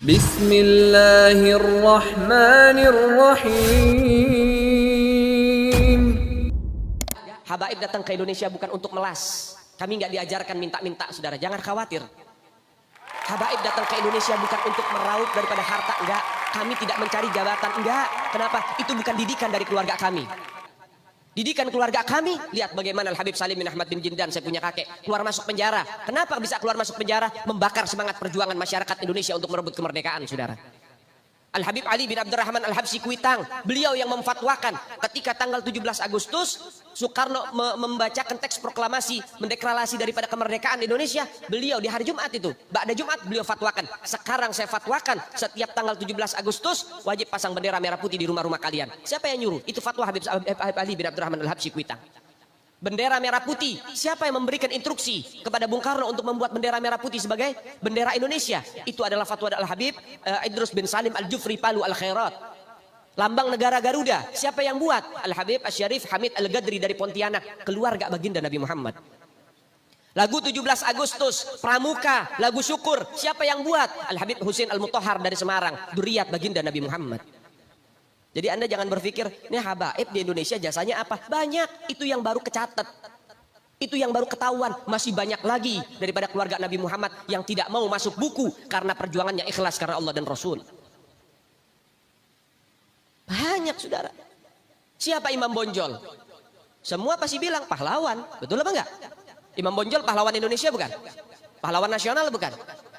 Bismillahirrahmanirrahim. Habaib datang ke Indonesia bukan untuk melas. Kami nggak diajarkan minta-minta, saudara. Jangan khawatir. Habaib datang ke Indonesia bukan untuk meraup daripada harta, enggak. Kami tidak mencari jabatan, enggak. Kenapa? Itu bukan didikan dari keluarga kami. Didikan keluarga kami, lihat bagaimana Al-Habib Salim bin Ahmad bin Jindan, saya punya kakek, keluar masuk penjara. Kenapa bisa keluar masuk penjara? Membakar semangat perjuangan masyarakat Indonesia untuk merebut kemerdekaan, saudara. Al-Habib Ali bin Abdurrahman Al-Habsyi Kuitang, beliau yang memfatwakan ketika tanggal 17 Agustus Soekarno membacakan teks proklamasi mendeklarasi daripada kemerdekaan Indonesia. Beliau di hari Jumat itu, ba'da Jumat beliau fatwakan, sekarang saya fatwakan setiap tanggal 17 Agustus wajib pasang bendera merah putih di rumah-rumah kalian. Siapa yang nyuruh? Itu fatwa Habib Ali bin Abdurrahman Al-Habsyi Kuitang. Bendera merah putih, siapa yang memberikan instruksi kepada Bung Karno untuk membuat bendera merah putih sebagai bendera Indonesia? Itu adalah fatwa Al-Habib Idrus bin Salim Al-Jufri Palu Al-Khairat. Lambang negara Garuda, siapa yang buat? Al-Habib Asy-Syarif Hamid Al-Gadri dari Pontianak, keluarga baginda Nabi Muhammad. Lagu 17 Agustus, Pramuka, lagu syukur, siapa yang buat? Al-Habib Husain Al-Mutahhar dari Semarang, dzurriyyat baginda Nabi Muhammad. Jadi Anda jangan berpikir, ini habaib di Indonesia jasanya apa? Banyak, itu yang baru kecatat. Itu yang baru ketahuan, masih banyak lagi daripada keluarga Nabi Muhammad yang tidak mau masuk buku karena perjuangannya ikhlas karena Allah dan Rasul. Banyak, saudara. Siapa Imam Bonjol? Semua pasti bilang pahlawan, betul apa enggak? Imam Bonjol pahlawan Indonesia bukan? Pahlawan nasional bukan?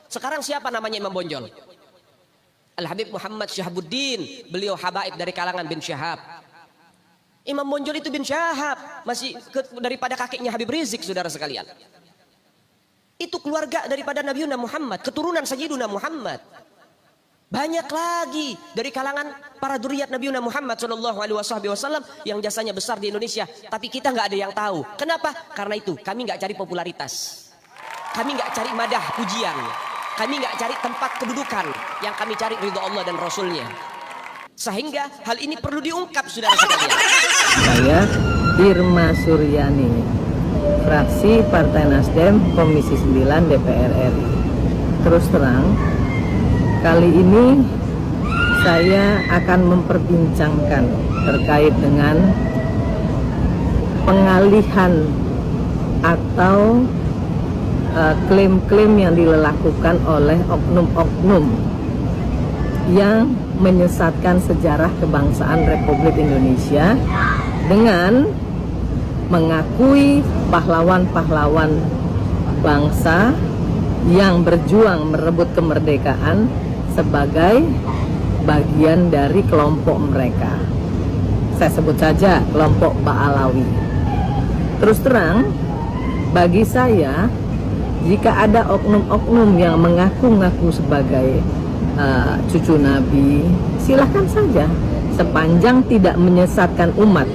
Sekarang siapa namanya Imam Bonjol? Al-Habib Muhammad Syahabuddin, beliau habaib dari kalangan bin Syahab. Imam Bonjol itu bin Syahab, masih daripada kakeknya Habib Rizik, saudara sekalian. Itu keluarga daripada Nabiuna Muhammad, keturunan Sayyiduna Muhammad. Banyak lagi dari kalangan para dzurriyyat Nabiuna Muhammad sallallahu alaihi wasallam yang jasanya besar di Indonesia, tapi kita nggak ada yang tahu. Kenapa? Karena itu kami nggak cari popularitas, kami nggak cari madah pujian. Kami nggak cari tempat kedudukan, yang kami cari ridho Allah dan Rasulnya. Sehingga hal ini perlu diungkap, saudara sekalian. Saya Irma Suryani, fraksi Partai Nasdem, Komisi 9 DPR RI. Terus terang, kali ini saya akan memperbincangkan terkait dengan pengalihan atau klaim-klaim yang dilakukan oleh oknum-oknum yang menyesatkan sejarah kebangsaan Republik Indonesia dengan mengakui pahlawan-pahlawan bangsa yang berjuang merebut kemerdekaan sebagai bagian dari kelompok mereka. Saya sebut saja kelompok Ba'alawi. Terus terang, bagi saya, jika ada oknum-oknum yang mengaku-ngaku sebagai cucu Nabi, silahkan saja, sepanjang tidak menyesatkan umat.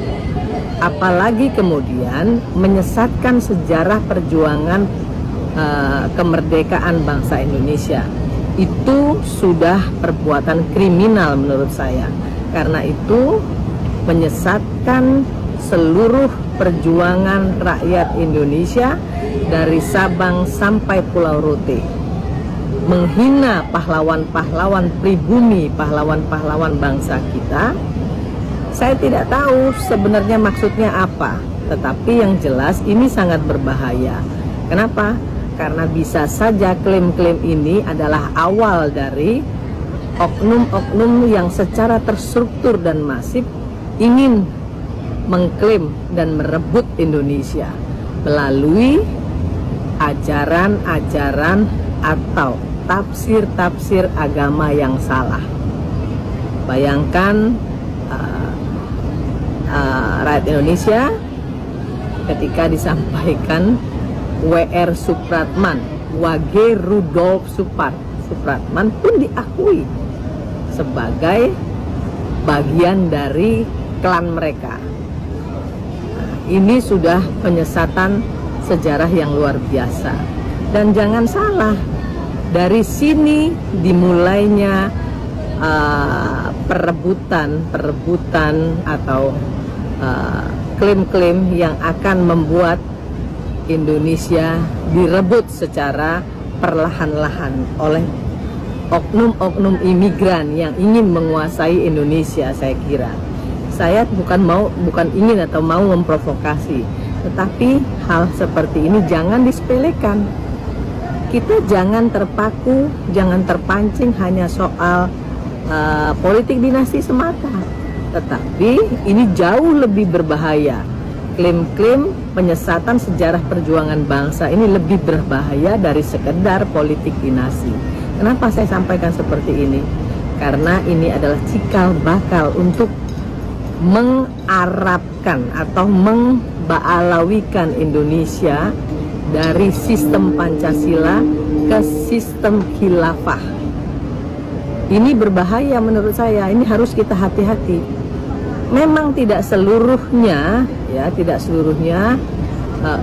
Apalagi kemudian menyesatkan sejarah perjuangan kemerdekaan bangsa Indonesia. Itu sudah perbuatan kriminal menurut saya. Karena itu menyesatkan seluruh perjuangan rakyat Indonesia dari Sabang sampai Pulau Rote, menghina pahlawan-pahlawan pribumi, pahlawan-pahlawan bangsa kita. Saya tidak tahu sebenarnya maksudnya apa, tetapi yang jelas ini sangat berbahaya. Kenapa? Karena bisa saja klaim-klaim ini adalah awal dari oknum-oknum yang secara terstruktur dan masif ingin mengklaim dan merebut Indonesia melalui ajaran-ajaran atau tafsir-tafsir agama yang salah. Bayangkan rakyat Indonesia ketika disampaikan W.R. Supratman, Wage Rudolf Supratman pun diakui sebagai bagian dari klan mereka. Ini sudah penyesatan sejarah yang luar biasa. Dan jangan salah, dari sini dimulainya perebutan atau klaim-klaim yang akan membuat Indonesia direbut secara perlahan-lahan oleh oknum-oknum imigran yang ingin menguasai Indonesia. Saya kira saya bukan ingin atau mau memprovokasi, tetapi hal seperti ini jangan disepelekan. Kita jangan terpaku, jangan terpancing hanya soal politik dinasti semata, tetapi ini jauh lebih berbahaya. Klaim-klaim penyesatan sejarah perjuangan bangsa ini lebih berbahaya dari sekedar politik dinasti. Kenapa saya sampaikan seperti ini? Karena ini adalah cikal bakal untuk mengarabkan atau membaalawikan Indonesia dari sistem Pancasila ke sistem khilafah. Ini berbahaya menurut saya, ini harus kita hati-hati. Memang tidak seluruhnya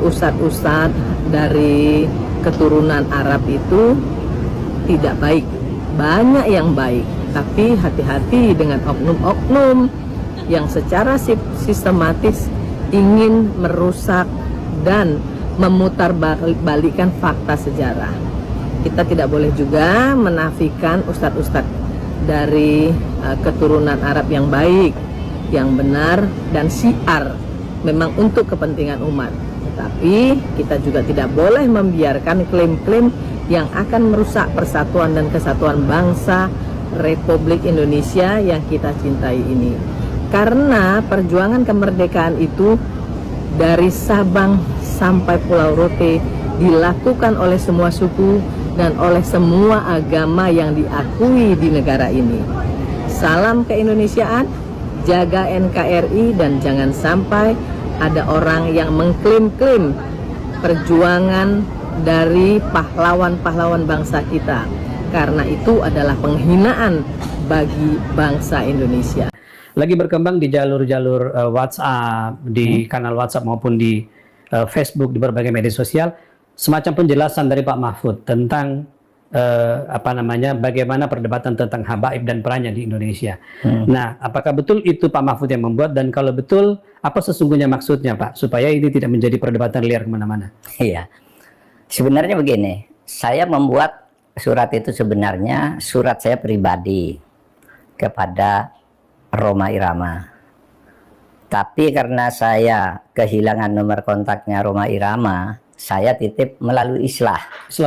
ustadz-ustadz dari keturunan Arab itu tidak baik. Banyak yang baik, tapi hati-hati dengan oknum-oknum yang secara sistematis ingin merusak dan memutarbalikkan fakta sejarah. Kita tidak boleh juga menafikan ustadz-ustadz dari keturunan Arab yang baik, yang benar dan syiar memang untuk kepentingan umat. Tetapi kita juga tidak boleh membiarkan klaim-klaim yang akan merusak persatuan dan kesatuan bangsa Republik Indonesia yang kita cintai ini. Karena perjuangan kemerdekaan itu dari Sabang sampai Pulau Rote dilakukan oleh semua suku dan oleh semua agama yang diakui di negara ini. Salam keindonesiaan, jaga NKRI, dan jangan sampai ada orang yang mengklaim-klaim perjuangan dari pahlawan-pahlawan bangsa kita, karena itu adalah penghinaan bagi bangsa Indonesia. Lagi berkembang di jalur-jalur WhatsApp, di kanal WhatsApp maupun di Facebook, di berbagai media sosial, semacam penjelasan dari Pak Mahfud tentang bagaimana perdebatan tentang habaib dan perannya di Indonesia. Nah, apakah betul itu Pak Mahfud yang membuat, dan kalau betul, apa sesungguhnya maksudnya, Pak, supaya ini tidak menjadi perdebatan liar kemana-mana? Iya, sebenarnya begini, saya membuat surat itu sebenarnya surat saya pribadi kepada Rhoma Irama. Tapi karena saya kehilangan nomor kontaknya Rhoma Irama, saya titip melalui Islah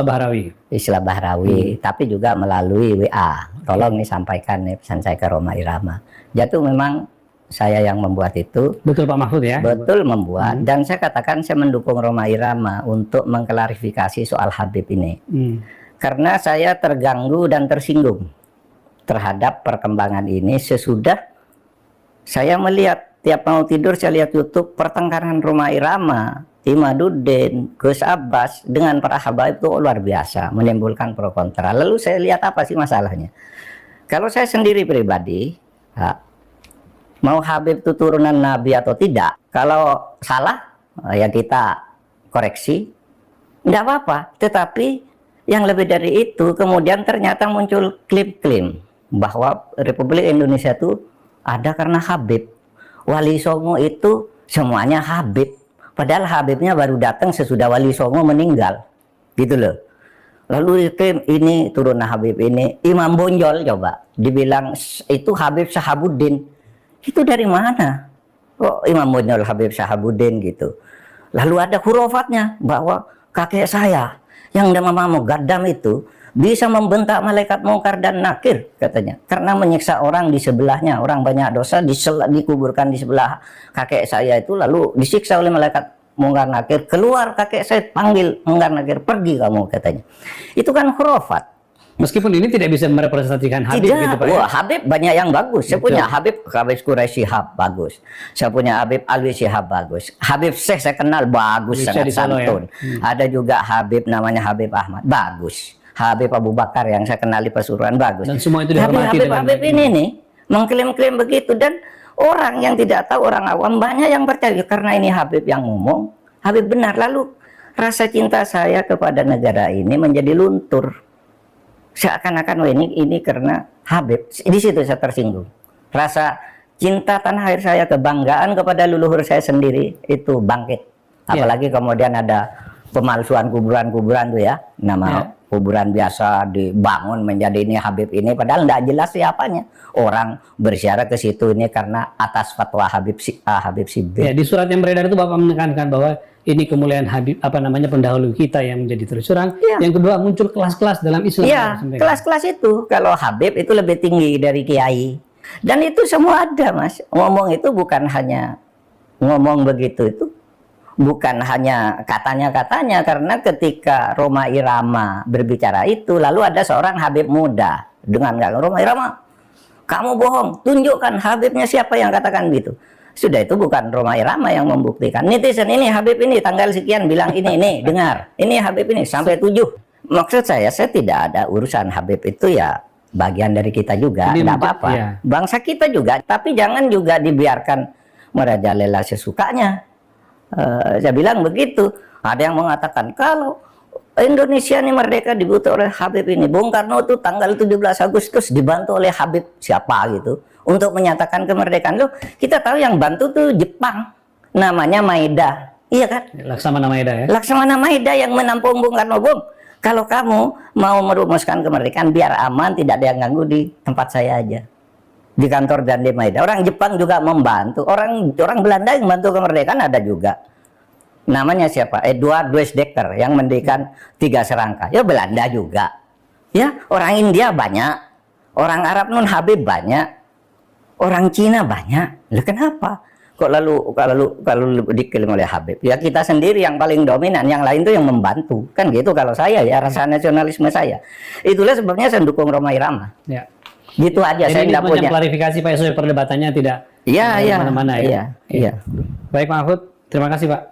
Bahrawi, tapi juga melalui WA. Tolong nih sampaikan nih pesan saya ke Rhoma Irama. Jatuh memang saya yang membuat itu. Betul Pak Mahfud ya? Betul membuat, dan saya katakan saya mendukung Rhoma Irama untuk mengklarifikasi soal Habib ini. Karena saya terganggu dan tersinggung terhadap perkembangan ini sesudah saya melihat tiap mau tidur saya lihat YouTube pertengkaran Rhoma Irama, Imaduddin, Gus Abbas dengan para habaib itu luar biasa, menimbulkan pro kontra. Lalu saya lihat apa sih masalahnya? Kalau saya sendiri pribadi, mau Habib itu turunan Nabi atau tidak, kalau salah ya kita koreksi, tidak apa-apa. Tetapi yang lebih dari itu, kemudian ternyata muncul klaim-klaim bahwa Republik Indonesia itu ada karena Habib. Wali Songo itu semuanya Habib. Padahal Habibnya baru datang sesudah Wali Songo meninggal. Gitu loh. Lalu ini turunan Habib ini. Imam Bonjol coba dibilang itu Habib Sahabuddin. Itu dari mana? Kok Imam Bonjol Habib Sahabuddin gitu. Lalu ada hurufatnya bahwa kakek saya yang nama Mugaddam itu bisa membentak malaikat mungkar dan nakir katanya, karena menyiksa orang di sebelahnya, orang banyak dosa dikuburkan di sebelah kakek saya itu, lalu disiksa oleh malaikat mungkar nakir, keluar kakek saya panggil mungkar nakir, pergi kamu katanya. Itu kan khurafat. Meskipun ini tidak bisa merepresentasikan Habib gitu Pak. Wah, Habib banyak yang bagus. Saya punya Habib Quraisy Shihab bagus. Saya punya Habib Alwi Shihab bagus. Habib Syekh saya kenal bagus, sangat santun. Ada juga Habib namanya Habib Ahmad bagus. Habib Abu Bakar yang saya kenal di Pasuruan bagus. Dan semua itu dihormati. Habib ini nih mengklaim-klaim begitu, dan orang yang tidak tahu, orang awam banyak yang percaya karena ini Habib yang ngomong, Habib benar. Lalu rasa cinta saya kepada negara ini menjadi luntur. Seakan-akan ini karena Habib. Di situ saya tersinggung. Rasa cinta tanah air saya, kebanggaan kepada leluhur saya sendiri itu bangkit. Apalagi kemudian ada pemalsuan kuburan-kuburan tuh ya, nama kuburan biasa dibangun menjadi ini Habib ini, padahal nggak jelas siapanya. Orang berziarah ke situ ini karena atas fatwa Habib si A, Habib si B. Ya, di surat yang beredar itu Bapak menekankan bahwa ini kemuliaan Habib pendahulu kita yang menjadi terus terang. Yang kedua muncul kelas-kelas dalam Islam. Iya, kelas-kelas itu kalau Habib itu lebih tinggi dari kiai. Dan itu semua ada, Mas. Ngomong itu bukan hanya ngomong begitu, itu bukan hanya katanya-katanya, karena ketika Rhoma Irama berbicara itu, lalu ada seorang Habib muda dengan Rhoma Irama, kamu bohong, tunjukkan Habibnya siapa yang katakan gitu. Sudah, itu bukan Rhoma Irama yang membuktikan. Netizen ini Habib ini tanggal sekian bilang ini dengar, ini Habib ini sampai 7. Maksud saya tidak ada urusan. Habib itu ya bagian dari kita juga, tidak apa-apa. Ya. Bangsa kita juga, tapi jangan juga dibiarkan merajalela sesukanya. Saya bilang begitu. Ada yang mengatakan kalau Indonesia ini merdeka dibuat oleh Habib ini. Bung Karno itu tanggal 17 Agustus dibantu oleh Habib siapa gitu untuk menyatakan kemerdekaan. Loh, kita tahu yang bantu tuh Jepang, namanya Maeda, iya kan? Laksamana Maeda ya. Laksamana Maeda yang menampung Bung Karno. Bung, kalau kamu mau merumuskan kemerdekaan biar aman, tidak ada yang ganggu, di tempat saya aja, di kantor Dande Maeda. Orang Jepang juga membantu, orang Belanda yang membantu kemerdekaan ada juga. Namanya siapa? Edward Weizsäcker yang mendirikan 3 serangka. Ya Belanda juga. Ya, orang India banyak, orang Arab non Habib banyak, orang Cina banyak. Loh, kenapa? Kok kalau diklaim oleh Habib? Ya kita sendiri yang paling dominan, yang lain tuh yang membantu. Kan gitu kalau saya ya, rasa nasionalisme saya. Itulah sebabnya saya dukung Rhoma Irama. Ya. Gitu aja. Jadi saya tidak punya klarifikasi Pak Yusuf, perdebatannya tidak mana-mana ya. Iya. Baik Pak Mahfud, terima kasih Pak.